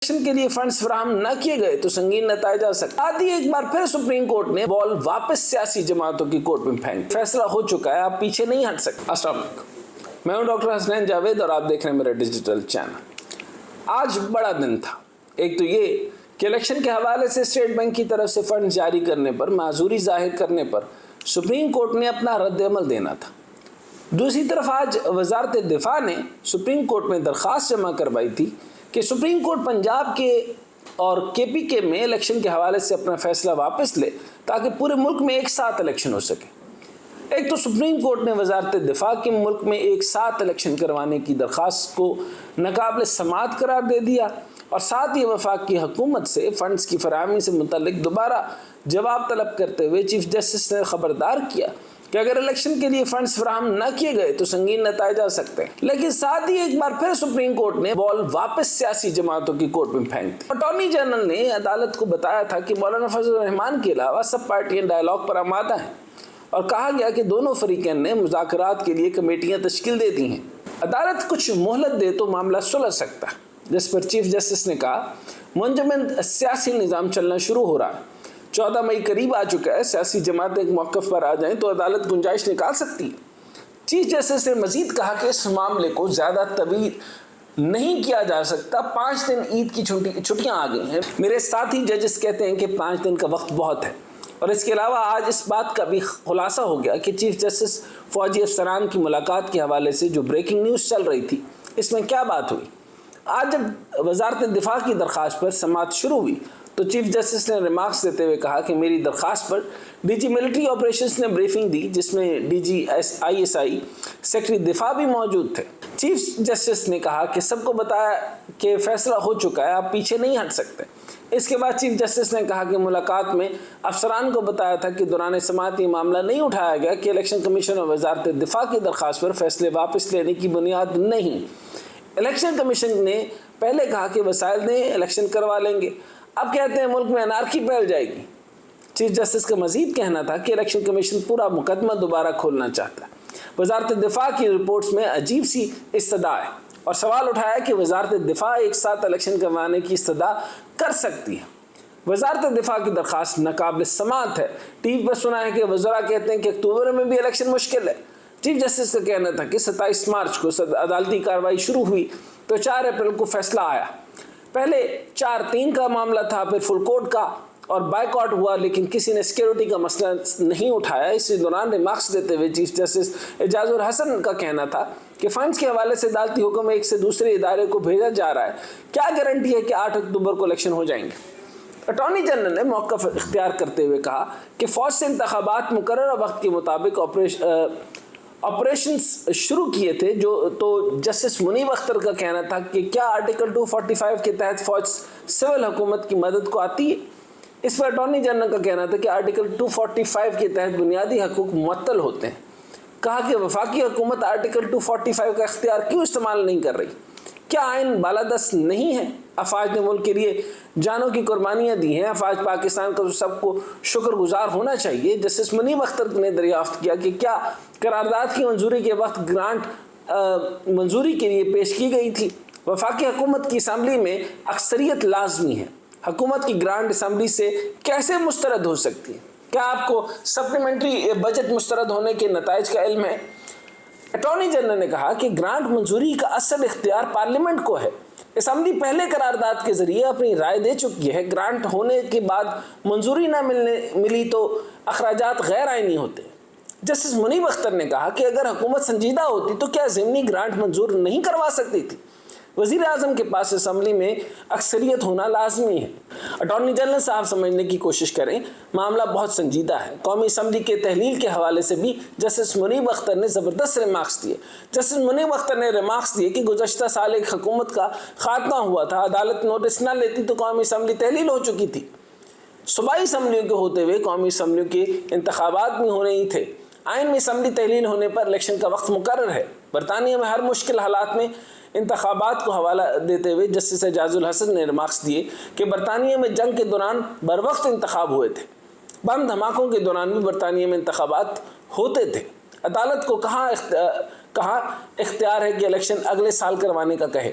Election کے لیے funds فراہم نہ کیے گئے تو سنگین نتائج آ سکتے ہیں۔ ایک بار پھر سپریم کورٹ نے بال واپس سیاسی جماعتوں کی کورٹ میں پھینک، فیصلہ ہو چکا ہے، آپ پیچھے نہیں ہٹ سکتے۔ السلام علیکم، میں ہوں ڈاکٹر حسنین جاوید اور آپ دیکھ رہے ہیں میرا ڈیجیٹل چینل۔ آج بڑا دن تھا، ایک تو یہ کہ الیکشن کے حوالے سے اسٹیٹ بینک کی طرف سے فنڈ جاری کرنے پر معذوری ظاہر کرنے پر سپریم کورٹ نے اپنا رد عمل دینا تھا۔ دوسری طرف آج وزارت دفاع نے سپریم کورٹ میں درخواست جمع کروائی تھی کہ سپریم کورٹ پنجاب کے اور کے پی کے میں الیکشن کے حوالے سے اپنا فیصلہ واپس لے تاکہ پورے ملک میں ایک ساتھ الیکشن ہو سکے۔ ایک تو سپریم کورٹ نے وزارت دفاع کے ملک میں ایک ساتھ الیکشن کروانے کی درخواست کو ناقابل سماعت قرار دے دیا اور ساتھ ہی وفاق کی حکومت سے فنڈز کی فراہمی سے متعلق دوبارہ جواب طلب کرتے ہوئے چیف جسٹس نے خبردار کیا کہ اگر الیکشن کے لیے فنڈز فراہم نہ کیے گئے تو سنگین نتائج آ سکتے ہیں۔ لیکن ساتھ ہی ایک بار پھر سپریم کورٹ نے بال واپس سیاسی جماعتوں کی کورٹ میں پھینک دی۔ اٹارنی جنرل نے عدالت کو بتایا تھا کہ مولانا فضل الرحمان کے علاوہ سب پارٹیاں ڈائیلاگ پر آمادہ ہیں اور کہا گیا کہ دونوں فریقین نے مذاکرات کے لیے کمیٹیاں تشکیل دے دی ہیں۔ عدالت کچھ مہلت دے تو معاملہ سلجھ سکتا ہے، جس پر چیف جسٹس نے کہا منجمد سیاسی نظام چلنا شروع ہو رہا ہے۔ 14 مئی قریب آ چکا ہے، سیاسی جماعتیں ایک موقف پر آ جائیں تو عدالت گنجائش نکال سکتی ہے۔ چیف جسٹس نے مزید کہا کہ اس معاملے کو زیادہ طویل نہیں کیا جا سکتا، 5 دن عید کی چھٹیاں آ گئی ہیں۔ میرے ساتھی ججز کہتے ہیں کہ 5 دن کا وقت بہت ہے، اور اس کے علاوہ آج اس بات کا بھی خلاصہ ہو گیا کہ چیف جسٹس فوجی افسران کی ملاقات کے حوالے سے جو بریکنگ نیوز چل رہی تھی اس میں کیا بات ہوئی۔ آج جب وزارت دفاع کی درخواست پر سماعت شروع ہوئی تو چیف جسٹس نے ریمارکس دیتے ہوئے کہا کہ میری درخواست پر ڈی جی ملٹری آپریشنز نے بریفنگ دی، جس میں D G I S I secretary دفاع بھی موجود تھے۔ چیف جسٹس نے کہا کہ سب کو بتایا کہ فیصلہ ہو چکا ہے، آپ پیچھے نہیں ہٹ سکتے۔ اس کے بعد چیف جسٹس نے کہا کہ ملاقات میں افسران کو بتایا تھا کہ دوران سماعت یہ معاملہ نہیں اٹھایا گیا کہ الیکشن کمیشن اور وزارت دفاع کی درخواست پر فیصلے واپس لینے کی بنیاد نہیں۔ الیکشن کمیشن نے پہلے کہا کہ وسائل دیں، الیکشن کروا لیں گے، اب کہتے ہیں ملک میں انارکی پھیل جائے گی۔ چیف جسٹس کا مزید کہنا تھا کہ الیکشن کمیشن پورا مقدمہ دوبارہ کھولنا چاہتا ہے۔ وزارت دفاع کی رپورٹس میں عجیب سی استدعا ہے اور سوال اٹھایا کہ وزارت دفاع ایک ساتھ الیکشن کروانے کی استدعا کر سکتی ہے۔ وزارت دفاع کی درخواست ناقابل سماعت ہے۔ ٹی وی پر سنا ہے کہ وزراء کہتے ہیں کہ اکتوبر میں بھی الیکشن مشکل ہے۔ چیف جسٹس کا کہنا تھا کہ 27 مارچ کو عدالتی کارروائی شروع ہوئی تو 4 اپریل کو فیصلہ آیا۔ پہلے 4-3 کا معاملہ تھا، پھر فل کورٹ کا اور بائیکاٹ ہوا، لیکن کسی نے سیکیورٹی کا مسئلہ نہیں اٹھایا۔ اسی دوران ریمارکس دیتے ہوئے چیف جسٹس اعجاز الحسن کا کہنا تھا کہ فنڈز کے حوالے سے عدالتی حکم ایک سے دوسرے ادارے کو بھیجا جا رہا ہے، کیا گارنٹی ہے کہ 8 اکتوبر کو الیکشن ہو جائیں گے۔ اٹارنی جنرل نے موقف اختیار کرتے ہوئے کہا کہ فوج سے انتخابات مقررہ وقت کے مطابق آپریشنز شروع کیے تھے، تو جسٹس منیب اختر کا کہنا تھا کہ کیا آرٹیکل 245 کے تحت فوج سول حکومت کی مدد کو آتی ہے۔ اس پر اٹارنی جنرل کا کہنا تھا کہ آرٹیکل 245 کے تحت بنیادی حقوق معطل ہوتے ہیں۔ کہا کہ وفاقی حکومت آرٹیکل 245 کا اختیار کیوں استعمال نہیں کر رہی؟ کیا آئین بالادست نہیں ہے؟ افواج نے ملک کے لیے جانوں کی قربانیاں دی ہیں، افواج پاکستان کا سب کو شکر گزار ہونا چاہیے۔ جسٹس منیب اختر نے دریافت کیا کہ کیا قرارداد کی منظوری کے وقت گرانٹ منظوری کے لیے پیش کی گئی تھی؟ وفاقی حکومت کی اسمبلی میں اکثریت لازمی ہے، حکومت کی گرانٹ اسمبلی سے کیسے مسترد ہو سکتی ہے؟ کیا آپ کو سپلیمنٹری بجٹ مسترد ہونے کے نتائج کا علم ہے؟ اٹارنی جنرل نے کہا کہ گرانٹ منظوری کا اصل اختیار پارلیمنٹ کو ہے۔ اسمبلی پہلے قرارداد کے ذریعے اپنی رائے دے چکی ہے، گرانٹ ہونے کے بعد منظوری نہ ملی تو اخراجات غیر آئینی ہوتے ہیں۔ جسٹس منیب اختر نے کہا کہ اگر حکومت سنجیدہ ہوتی تو کیا ضمنی گرانٹ منظور نہیں کروا سکتی تھی؟ وزیر اعظم کے پاس اسمبلی میں اکثریت ہونا لازمی ہے۔ اٹارنی جنرل صاحب سمجھنے کی کوشش کریں، معاملہ بہت سنجیدہ ہے۔ قومی اسمبلی کے تحلیل کے حوالے سے بھی جسٹس منیب اختر نے زبردست ریمارکس دیے۔ جسٹس منیب اختر نے ریمارکس دیے کہ گزشتہ سال ایک حکومت کا خاتمہ ہوا تھا، عدالت نوٹس نہ لیتی تو قومی اسمبلی تحلیل ہو چکی تھی۔ صوبائی اسمبلیوں کے ہوتے ہوئے قومی اسمبلیوں کے انتخابات بھی ہونے ہی تھے۔ آئین میں اسمبلی تحلیل ہونے پر الیکشن کا وقت مقرر ہے۔ برطانیہ میں ہر مشکل حالات میں انتخابات کو حوالہ دیتے ہوئے جسٹس اعجاز الحسن نے ریمارکس دیے کہ برطانیہ میں جنگ کے دوران بروقت انتخاب ہوئے تھے، بم دھماکوں کے دوران بھی برطانیہ میں انتخابات ہوتے تھے۔ عدالت کو کہاں اختیار ہے کہ الیکشن اگلے سال کروانے کا کہے۔